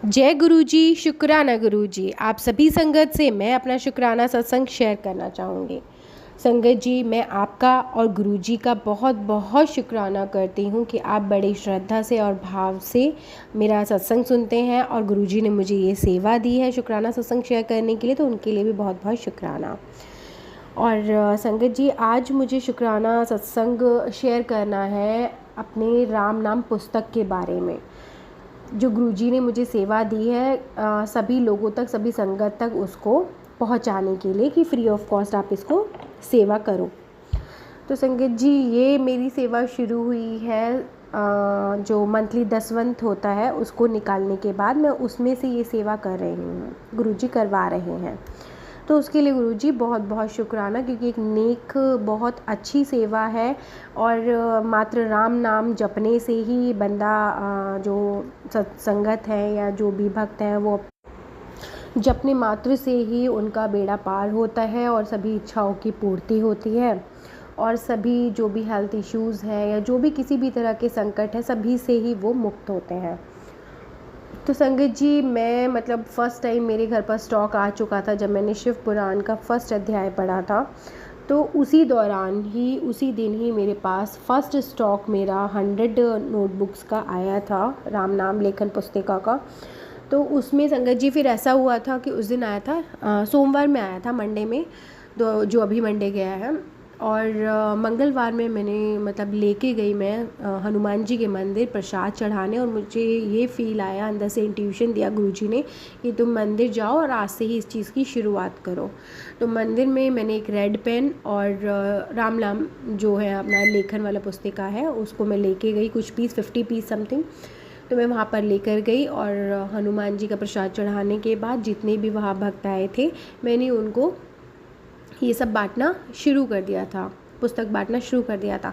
जय गुरु जी, शुक्राना गुरु जी। आप सभी संगत से मैं अपना शुक्राना सत्संग शेयर करना चाहूँगी। संगत जी, मैं आपका और गुरु जी का बहुत बहुत शुक्राना करती हूँ कि आप बड़ी श्रद्धा से और भाव से मेरा सत्संग सुनते हैं और गुरु जी ने मुझे ये सेवा दी है शुक्राना सत्संग शेयर करने के लिए, तो उनके लिए भी बहुत बहुत शुक्राना। और संगत जी, आज मुझे शुक्राना सत्संग शेयर करना है अपने राम नाम पुस्तक के बारे में, जो गुरुजी ने मुझे सेवा दी है सभी लोगों तक, सभी संगत तक उसको पहुंचाने के लिए कि फ्री ऑफ कॉस्ट आप इसको सेवा करो। तो संगत जी, ये मेरी सेवा शुरू हुई है जो मंथली दसवंत होता है उसको निकालने के बाद मैं उसमें से ये सेवा कर रही हूँ, गुरुजी करवा रहे हैं। तो उसके लिए गुरुजी बहुत बहुत शुक्राना, क्योंकि एक नेक बहुत अच्छी सेवा है और मात्र राम नाम जपने से ही बंदा जो सत्संगत है या जो भी भक्त हैं वो जपने मात्र से ही उनका बेड़ा पार होता है और सभी इच्छाओं की पूर्ति होती है और सभी जो भी हेल्थ इश्यूज़ हैं या जो भी किसी भी तरह के संकट है सभी से ही वो मुक्त होते हैं। तो संगत जी, मैं फ़र्स्ट टाइम मेरे घर पर स्टॉक आ चुका था जब मैंने शिव पुराण का फर्स्ट अध्याय पढ़ा था। तो उसी दौरान ही उसी दिन ही मेरे पास फर्स्ट स्टॉक मेरा 100 नोटबुक्स का आया था, राम नाम लेखन पुस्तिका का। तो उसमें संगत जी फिर ऐसा हुआ था कि उस दिन आया था सोमवार में आया था, मंडे में, जो अभी मंडे गया है। और मंगलवार में मैंने लेके गई मैं हनुमान जी के मंदिर प्रसाद चढ़ाने, और मुझे ये फ़ील आया, अंदर से इंट्यूशन दिया गुरुजी ने कि तुम मंदिर जाओ और आज से ही इस चीज़ की शुरुआत करो। तो मंदिर में मैंने एक रेड पेन और राम नाम जो है अपना लेखन वाला पुस्तिका है उसको मैं लेके गई, कुछ पीस 50 पीस समथिंग। तो मैं वहाँ पर लेकर गई और हनुमान जी का प्रसाद चढ़ाने के बाद जितने भी वहाँ भक्त आए थे मैंने उनको ये सब बांटना शुरू कर दिया था, पुस्तक बांटना शुरू कर दिया था।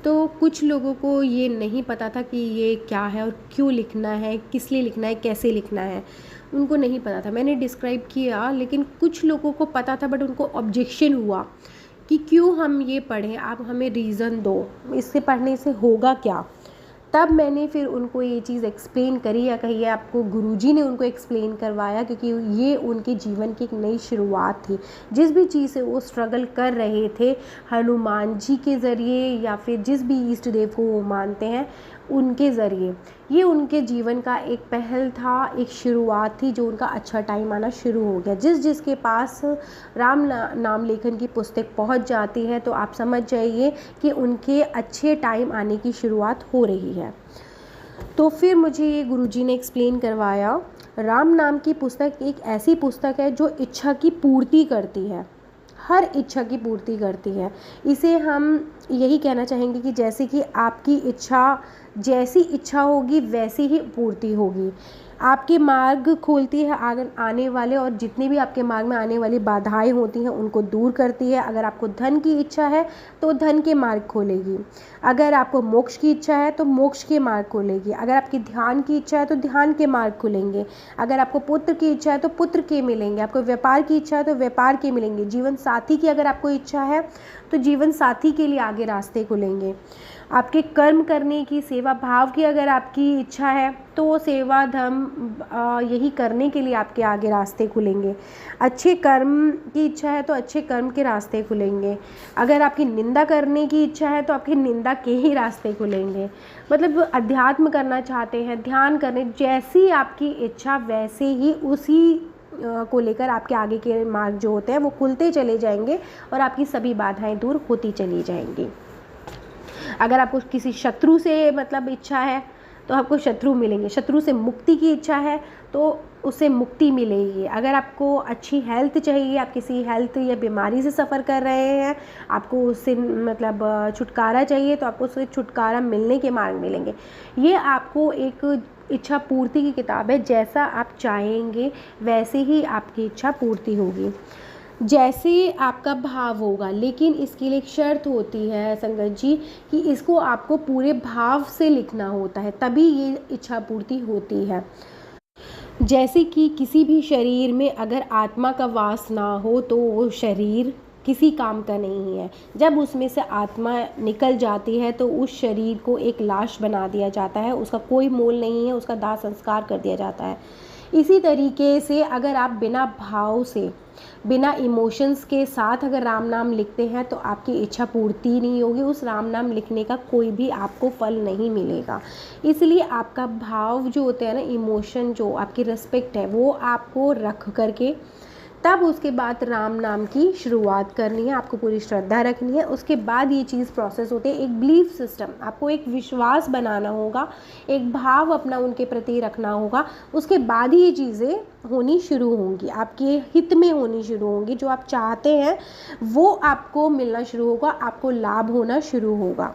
तो कुछ लोगों को ये नहीं पता था कि ये क्या है और क्यों लिखना है, किस लिए लिखना है, कैसे लिखना है, उनको नहीं पता था। मैंने डिस्क्राइब किया, लेकिन कुछ लोगों को पता था बट उनको ऑब्जेक्शन हुआ कि क्यों हम ये पढ़ें, आप हमें रीज़न दो, इससे पढ़ने से होगा क्या। तब मैंने फिर उनको ये चीज़ एक्सप्लेन करी, या कहिए आपको गुरुजी ने उनको एक्सप्लेन करवाया, क्योंकि ये उनके जीवन की एक नई शुरुआत थी। जिस भी चीज़ से वो स्ट्रगल कर रहे थे हनुमान जी के ज़रिए या फिर जिस भी इष्ट देव को वो मानते हैं उनके ज़रिए, ये उनके जीवन का एक पहल था, एक शुरुआत थी, जो उनका अच्छा टाइम आना शुरू हो गया। जिसके पास राम नाम लेखन की पुस्तक पहुंच जाती है तो आप समझ जाइए कि उनके अच्छे टाइम आने की शुरुआत हो रही है। तो फिर मुझे ये गुरुजी ने एक्सप्लेन करवाया, राम नाम की पुस्तक एक ऐसी पुस्तक है जो इच्छा की पूर्ति करती है, हर इच्छा की पूर्ति करती है। इसे हम यही कहना चाहेंगे कि जैसे कि आपकी इच्छा, जैसी इच्छा होगी वैसी ही पूर्ति होगी। आपके मार्ग खोलती है आने वाले, और जितनी भी आपके मार्ग में आने वाली बाधाएं होती हैं उनको दूर करती है। अगर आपको धन की इच्छा है तो धन के मार्ग खोलेगी, अगर आपको मोक्ष की इच्छा है तो मोक्ष के मार्ग खोलेगी, अगर आपकी ध्यान की इच्छा है तो ध्यान के मार्ग खुलेंगे, अगर आपको पुत्र की इच्छा है तो पुत्र के मिलेंगे, आपको व्यापार की इच्छा है तो व्यापार के मिलेंगे, जीवन साथी की अगर आपको इच्छा है तो जीवन साथी के लिए आगे रास्ते खुलेंगे, आपके कर्म करने की, सेवा भाव की अगर आपकी इच्छा है तो वो सेवा धर्म यही करने के लिए आपके आगे रास्ते खुलेंगे, अच्छे कर्म की इच्छा है तो अच्छे कर्म के रास्ते खुलेंगे, अगर आपकी निंदा करने की इच्छा है तो आपकी निंदा के ही रास्ते खुलेंगे। अध्यात्म करना चाहते हैं, ध्यान करने, जैसी आपकी इच्छा वैसे ही उसी को लेकर आपके आगे के मार्ग जो होते हैं वो खुलते चले जाएंगे और आपकी सभी बाधाएं दूर होती चली जाएंगी। अगर आपको किसी शत्रु से इच्छा है तो आपको शत्रु मिलेंगे, शत्रु से मुक्ति की इच्छा है तो उससे मुक्ति मिलेगी। अगर आपको अच्छी हेल्थ चाहिए, आप किसी हेल्थ या बीमारी से सफ़र कर रहे हैं, आपको उससे छुटकारा चाहिए तो आपको उससे छुटकारा मिलने के मार्ग मिलेंगे। ये आपको एक इच्छा पूर्ति की किताब है, जैसा आप चाहेंगे वैसे ही आपकी इच्छा पूर्ति होगी, जैसे आपका भाव होगा। लेकिन इसके लिए एक शर्त होती है संगत जी कि इसको आपको पूरे भाव से लिखना होता है, तभी ये इच्छा पूर्ति होती है। जैसे कि किसी भी शरीर में अगर आत्मा का वास ना हो तो वो शरीर किसी काम का नहीं है। जब उसमें से आत्मा निकल जाती है तो उस शरीर को एक लाश बना दिया जाता है, उसका कोई मोल नहीं है, उसका दाह संस्कार कर दिया जाता है। इसी तरीके से अगर आप बिना भाव से, बिना इमोशंस के साथ अगर राम नाम लिखते हैं तो आपकी इच्छा पूर्ति नहीं होगी, उस राम नाम लिखने का कोई भी आपको फल नहीं मिलेगा। इसलिए आपका भाव जो होते हैं ना, इमोशन जो आपकी रिस्पेक्ट है, वो आपको रख करके तब उसके बाद राम नाम की शुरुआत करनी है। आपको पूरी श्रद्धा रखनी है, उसके बाद ये चीज़ प्रोसेस होती है। एक बिलीफ सिस्टम, आपको एक विश्वास बनाना होगा, एक भाव अपना उनके प्रति रखना होगा, उसके बाद ही ये चीज़ें होनी शुरू होंगी, आपके हित में होनी शुरू होंगी। जो आप चाहते हैं वो आपको मिलना शुरू होगा, आपको लाभ होना शुरू होगा।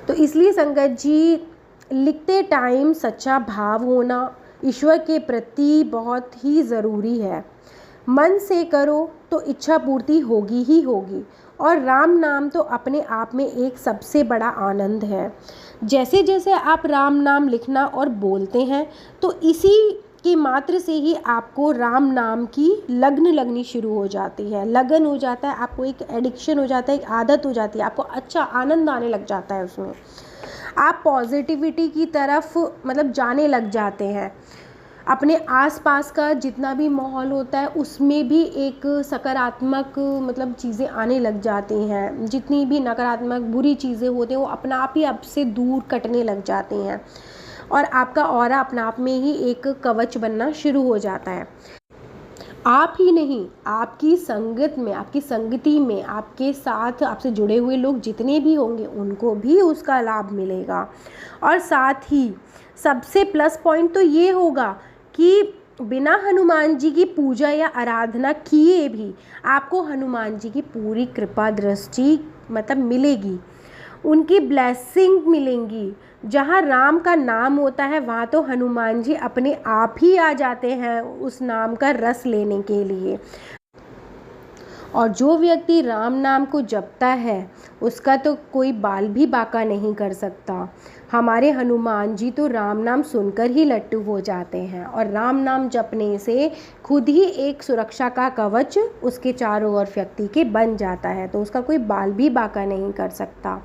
तो इसलिए संगत जी, लिखते टाइम सच्चा भाव होना ईश्वर के प्रति बहुत ही ज़रूरी है। मन से करो तो इच्छा पूर्ति होगी ही होगी। और राम नाम तो अपने आप में एक सबसे बड़ा आनंद है। जैसे जैसे आप राम नाम लिखना और बोलते हैं तो इसी की मात्र से ही आपको राम नाम की लगन लगनी शुरू हो जाती है, लगन हो जाता है, आपको एक एडिक्शन हो जाता है, एक आदत हो जाती है, आपको अच्छा आनंद आने लग जाता है उसमें। आप पॉजिटिविटी की तरफ मतलब जाने लग जाते हैं। अपने आसपास का जितना भी माहौल होता है उसमें भी एक सकारात्मक मतलब चीज़ें आने लग जाती हैं। जितनी भी नकारात्मक बुरी चीज़ें होती हैं वो अपना आप ही आपसे दूर कटने लग जाती हैं और आपका ऑरा अपना आप में ही एक कवच बनना शुरू हो जाता है। आप ही नहीं, आपकी संगत में, आपकी संगति में, आपके साथ आपसे जुड़े हुए लोग जितने भी होंगे उनको भी उसका लाभ मिलेगा। और साथ ही सबसे प्लस पॉइंट तो ये होगा कि बिना हनुमान जी की पूजा या आराधना किए भी आपको हनुमान जी की पूरी कृपा दृष्टि मतलब मिलेगी, उनकी ब्लेसिंग मिलेंगी। जहाँ राम का नाम होता है वहाँ तो हनुमान जी अपने आप ही आ जाते हैं उस नाम का रस लेने के लिए। और जो व्यक्ति राम नाम को जपता है उसका तो कोई बाल भी बांका नहीं कर सकता। हमारे हनुमान जी तो राम नाम सुनकर ही लट्टू हो जाते हैं और राम नाम जपने से खुद ही एक सुरक्षा का कवच उसके चारों ओर व्यक्ति के बन जाता है, तो उसका कोई बाल भी बांका नहीं कर सकता।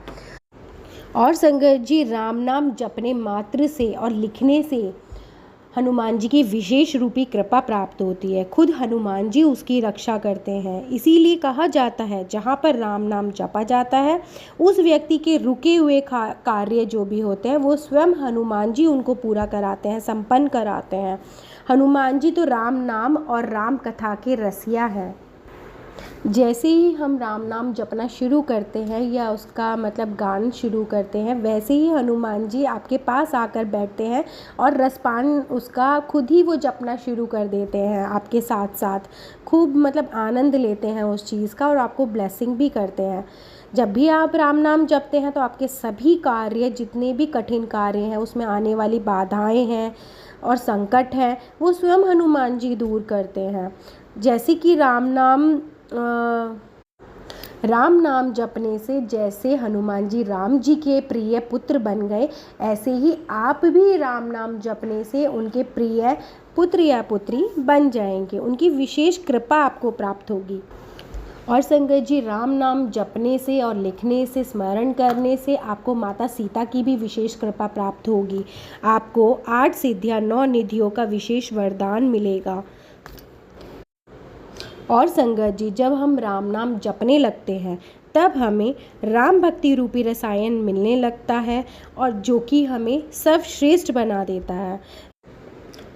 और संगत जी, राम नाम जपने मात्र से और लिखने से हनुमान जी की विशेष रूपी कृपा प्राप्त होती है। खुद हनुमान जी उसकी रक्षा करते हैं। इसीलिए कहा जाता है जहाँ पर राम नाम जपा जाता है उस व्यक्ति के रुके हुए कार्य जो भी होते हैं वो स्वयं हनुमान जी उनको पूरा कराते हैं, संपन्न कराते हैं। हनुमान जी तो राम नाम और राम कथा के रसिया हैं। जैसे ही हम राम नाम जपना शुरू करते हैं या उसका मतलब गान शुरू करते हैं, वैसे ही हनुमान जी आपके पास आकर बैठते हैं और रसपान उसका खुद ही वो जपना शुरू कर देते हैं आपके साथ साथ। खूब मतलब आनंद लेते हैं उस चीज़ का और आपको ब्लेसिंग भी करते हैं। जब भी आप राम नाम जपते हैं तो आपके सभी कार्य, जितने भी कठिन कार्य हैं, उसमें आने वाली बाधाएं हैं और संकट हैं, वो स्वयं हनुमान जी दूर करते हैं। जैसे कि राम नाम जपने से जैसे हनुमान जी राम जी के प्रिय पुत्र बन गए, ऐसे ही आप भी राम नाम जपने से उनके प्रिय पुत्र या पुत्री बन जाएंगे, उनकी विशेष कृपा आपको प्राप्त होगी। और संगत जी, राम नाम जपने से और लिखने से, स्मरण करने से आपको माता सीता की भी विशेष कृपा प्राप्त होगी। आपको 8 सिद्धियाँ 9 निधियों का विशेष वरदान मिलेगा। और संगत जी, जब हम राम नाम जपने लगते हैं तब हमें राम भक्ति रूपी रसायन मिलने लगता है और जो कि हमें सर्वश्रेष्ठ बना देता है।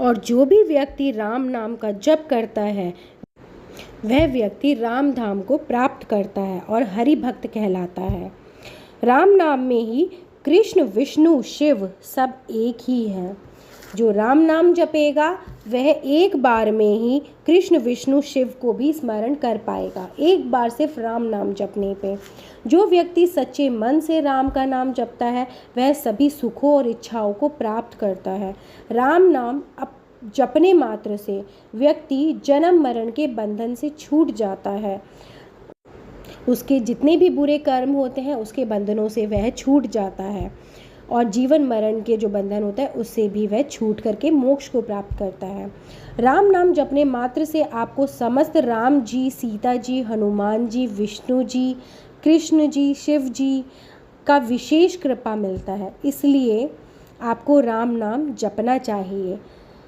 और जो भी व्यक्ति राम नाम का जप करता है वह व्यक्ति राम धाम को प्राप्त करता है और हरि भक्त कहलाता है। राम नाम में ही कृष्ण, विष्णु, शिव सब एक ही हैं। जो राम नाम जपेगा वह एक बार में ही कृष्ण, विष्णु, शिव को भी स्मरण कर पाएगा, एक बार सिर्फ राम नाम जपने पे। जो व्यक्ति सच्चे मन से राम का नाम जपता है वह सभी सुखों और इच्छाओं को प्राप्त करता है। राम नाम जपने मात्र से व्यक्ति जन्म मरण के बंधन से छूट जाता है। उसके जितने भी बुरे कर्म होते हैं उसके बंधनों से वह छूट जाता है और जीवन मरण के जो बंधन होता है उससे भी वह छूट करके मोक्ष को प्राप्त करता है। राम नाम जपने मात्र से आपको समस्त राम जी, सीता जी, हनुमान जी, विष्णु जी, कृष्ण जी, शिव जी का विशेष कृपा मिलता है, इसलिए आपको राम नाम जपना चाहिए।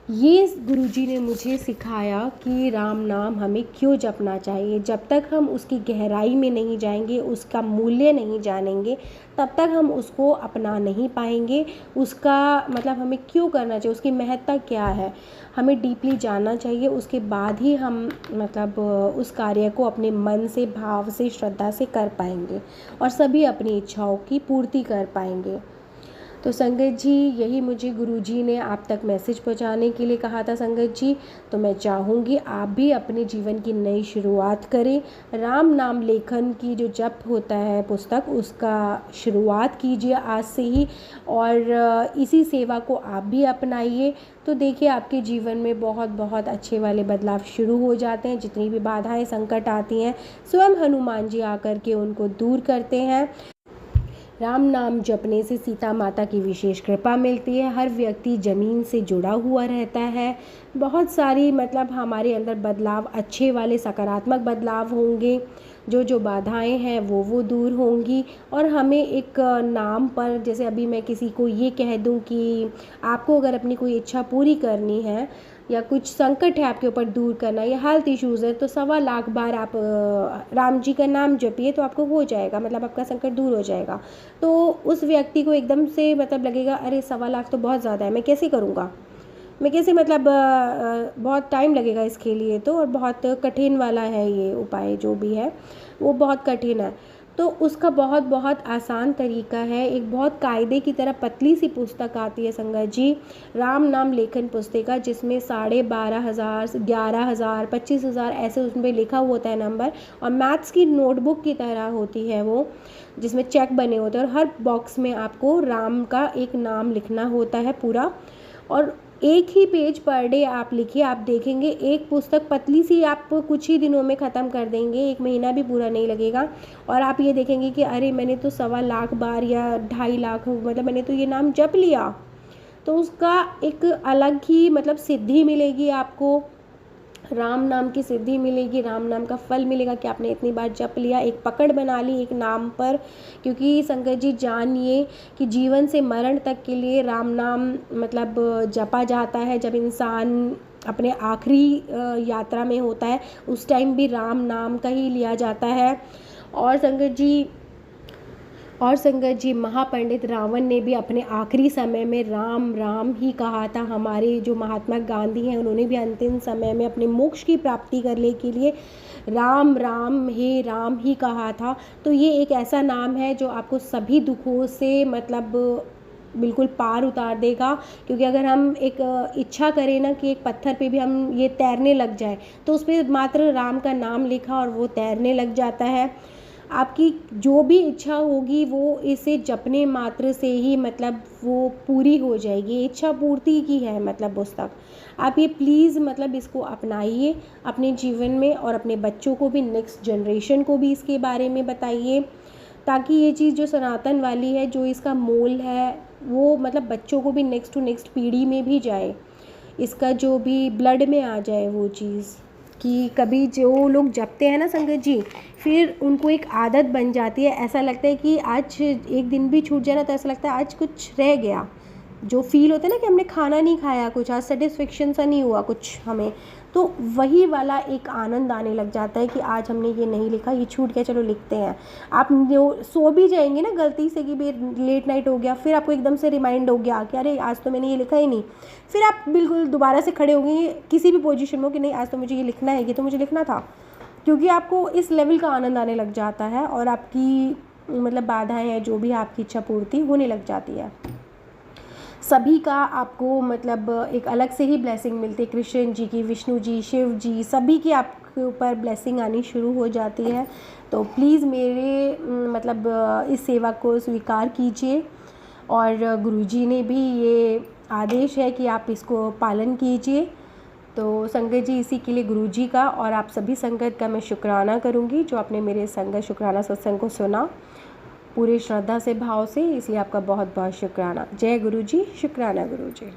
ये गुरुजी ने मुझे सिखाया कि राम नाम हमें क्यों जपना चाहिए। जब तक हम उसकी गहराई में नहीं जाएंगे, उसका मूल्य नहीं जानेंगे, तब तक हम उसको अपना नहीं पाएंगे। उसका मतलब हमें क्यों करना चाहिए, उसकी महत्ता क्या है, हमें डीपली जानना चाहिए। उसके बाद ही हम मतलब उस कार्य को अपने मन से, भाव से, श्रद्धा से कर पाएंगे और सभी अपनी इच्छाओं की पूर्ति कर पाएंगे। तो संगत जी, यही मुझे गुरुजी ने आप तक मैसेज पहुंचाने के लिए कहा था संगत जी। तो मैं चाहूँगी आप भी अपने जीवन की नई शुरुआत करें। राम नाम लेखन की जो जप होता है पुस्तक, उसका शुरुआत कीजिए आज से ही और इसी सेवा को आप भी अपनाइए। तो देखिए आपके जीवन में बहुत बहुत अच्छे वाले बदलाव शुरू हो जाते हैं। जितनी भी बाधाएं, संकट आती हैं, स्वयं हनुमान जी आकर के उनको दूर करते हैं। राम नाम जपने से सीता माता की विशेष कृपा मिलती है। हर व्यक्ति ज़मीन से जुड़ा हुआ रहता है। बहुत सारी मतलब हमारे अंदर बदलाव, अच्छे वाले सकारात्मक बदलाव होंगे। जो बाधाएं हैं वो दूर होंगी और हमें एक नाम पर, जैसे अभी मैं किसी को ये कह दूं कि आपको अगर अपनी कोई इच्छा पूरी करनी है या कुछ संकट है आपके ऊपर दूर करना या हेल्थ इश्यूज़ है, तो 1.25 बार आप राम जी का नाम जपिए तो आपको हो जाएगा, मतलब आपका संकट दूर हो जाएगा। तो उस व्यक्ति को एकदम से मतलब लगेगा अरे 1.25 तो बहुत ज़्यादा है, मैं कैसे करूँगा, मैं कैसे मतलब बहुत टाइम लगेगा इसके लिए, तो और बहुत कठिन वाला है ये उपाय, जो भी है वो बहुत कठिन है। तो उसका बहुत बहुत आसान तरीका है। एक बहुत कायदे की तरह पतली सी पुस्तक आती है संगत जी, राम नाम लेखन पुस्तिका, जिसमें 12,500, 11,000, 25,000 ऐसे उसमें लिखा हुआ होता है नंबर, और मैथ्स की नोटबुक की तरह होती है वो, जिसमें चेक बने होते हैं और हर बॉक्स में आपको राम का एक नाम लिखना होता है पूरा। और एक ही पेज पर डे आप लिखिए, आप देखेंगे एक पुस्तक पतली सी आप कुछ ही दिनों में ख़त्म कर देंगे, 1 महीना भी पूरा नहीं लगेगा। और आप ये देखेंगे कि अरे मैंने तो 1.25 बार या 2.5 लाख मतलब मैंने तो ये नाम जप लिया। तो उसका एक अलग ही मतलब सिद्धि मिलेगी आपको, राम नाम की सिद्धि मिलेगी, राम नाम का फल मिलेगा कि आपने इतनी बार जप लिया, एक पकड़ बना ली एक नाम पर। क्योंकि संगत जी जानिए कि जीवन से मरण तक के लिए राम नाम मतलब जपा जाता है। जब इंसान अपने आखिरी यात्रा में होता है उस टाइम भी राम नाम का ही लिया जाता है। और संगत जी महापंडित रावण ने भी अपने आखिरी समय में राम राम ही कहा था। हमारे जो महात्मा गांधी हैं उन्होंने भी अंतिम समय में अपने मोक्ष की प्राप्ति करने के लिए राम राम हे राम ही कहा था। तो ये एक ऐसा नाम है जो आपको सभी दुखों से मतलब बिल्कुल पार उतार देगा। क्योंकि अगर हम एक इच्छा करें ना कि एक पत्थर पे भी हम ये तैरने लग जाए, तो उस पर मात्र राम का नाम लिखा और वो तैरने लग जाता है। आपकी जो भी इच्छा होगी वो इसे जपने मात्र से ही मतलब वो पूरी हो जाएगी। इच्छा पूर्ति की है मतलब पुस्तक। आप ये प्लीज़ मतलब इसको अपनाइए अपने जीवन में और अपने बच्चों को भी, नेक्स्ट जनरेशन को भी इसके बारे में बताइए, ताकि ये चीज़ जो सनातन वाली है, जो इसका मोल है, वो मतलब बच्चों को भी नेक्स्ट टू नेक्स्ट पीढ़ी में भी जाए, इसका जो भी ब्लड में आ जाए वो चीज़। कि कभी जो लोग जपते हैं ना संगत जी, फिर उनको एक आदत बन जाती है। ऐसा लगता है कि आज एक दिन भी छूट जाए ना तो ऐसा लगता है आज कुछ रह गया। जो फील होता है ना कि हमने खाना नहीं खाया, कुछ आज सेटिस्फेक्शन सा नहीं हुआ कुछ हमें, तो वही वाला एक आनंद आने लग जाता है कि आज हमने ये नहीं लिखा, ये छूट गया, चलो लिखते हैं। आप सो भी जाएंगे ना गलती से कि भाई लेट नाइट हो गया, फिर आपको एकदम से रिमाइंड हो गया कि अरे आज तो मैंने ये लिखा ही नहीं। फिर आप बिल्कुल दोबारा से खड़े हो गए किसी भी पोजीशन में कि नहीं आज तो मुझे ये लिखना है, ये तो मुझे लिखना था। क्योंकि आपको इस लेवल का आनंद आने लग जाता है और आपकी मतलब बाधाएं हैं जो भी आपकी इच्छा पूर्ति होने लग जाती है। सभी का आपको मतलब एक अलग से ही ब्लेसिंग मिलती है। कृष्ण जी की, विष्णु जी, शिव जी, सभी की आपके ऊपर ब्लेसिंग आनी शुरू हो जाती है। तो प्लीज़ मेरे मतलब इस सेवा को स्वीकार कीजिए। और गुरुजी ने भी ये आदेश है कि आप इसको पालन कीजिए। तो संगत जी इसी के लिए गुरुजी का और आप सभी संगत का मैं शुक्राना करूँगी जो आपने मेरे संगत शुक्राना सत्संग को सुना। पूरी श्रद्धा से भाव से, इसलिए आपका बहुत बहुत शुक्राना। जय गुरु जी, शुक्राना गुरु जी।